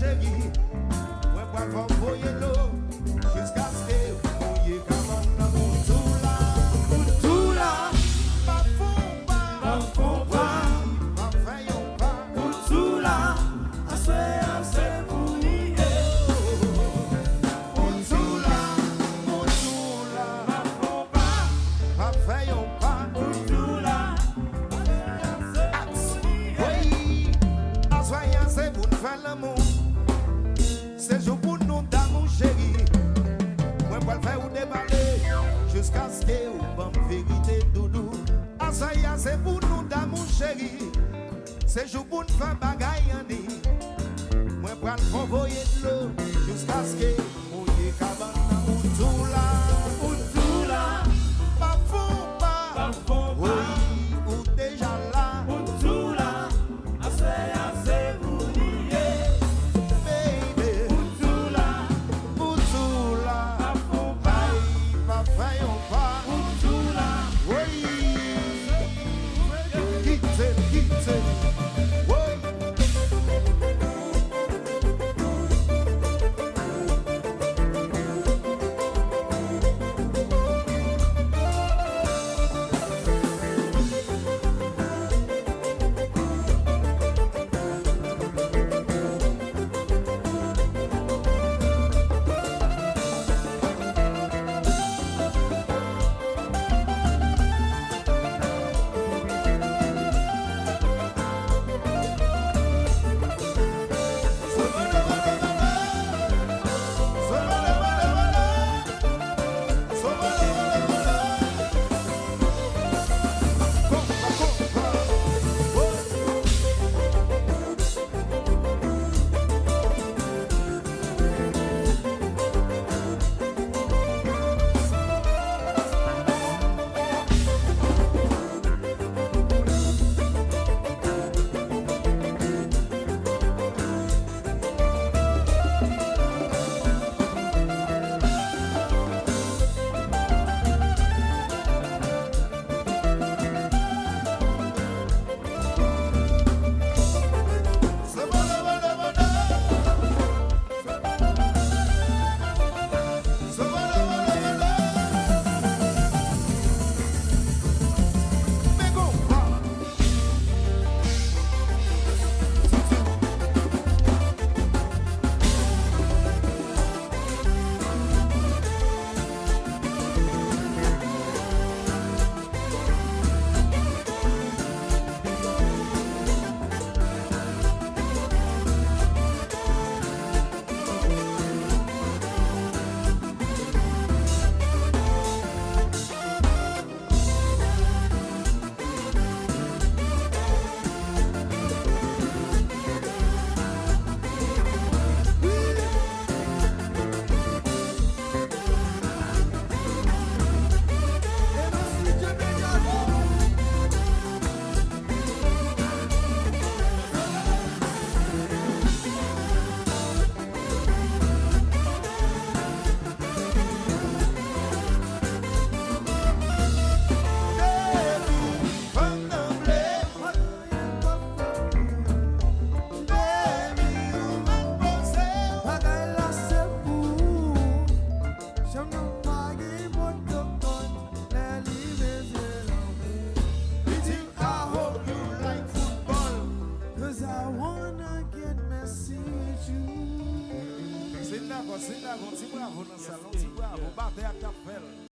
chéri. Moi, pour le voyer l'eau, jusqu'à ce que vous y cabane pour tout là. Pour tout là. Pas fond pas. Pas fond pas. Pas faillant pas. Pour tout là. C'est pour y pour tout là. Pour tout là. Pas fond pas. Pas faillant pas. Pour tout là. Oui. Soyez c'est pour nous faire l'amour. C'est jour pour nous d'amour chéri. Moi pour le faire ou déballer jusqu'à ce que vous bonne vérité doudou. Soyez c'est pour nous d'amour chéri. C'est jour pour nous faire bagaille en dit. Moi pour le envoyer de l'eau jusqu'à ce que vous y cabane ou tout là. Ou tout là. Pas fond pas. Pas fond pas. Oui, ou déjà là. Ou tout là. C'est pour nier. Baby. Ou tout là. Ou tout là. Pas fond pas. Pas faillant pas. Ou tout là. Oui. Quitte. Oui. C'est là, c'est bravo dans le salon, c'est bravo, battez à ta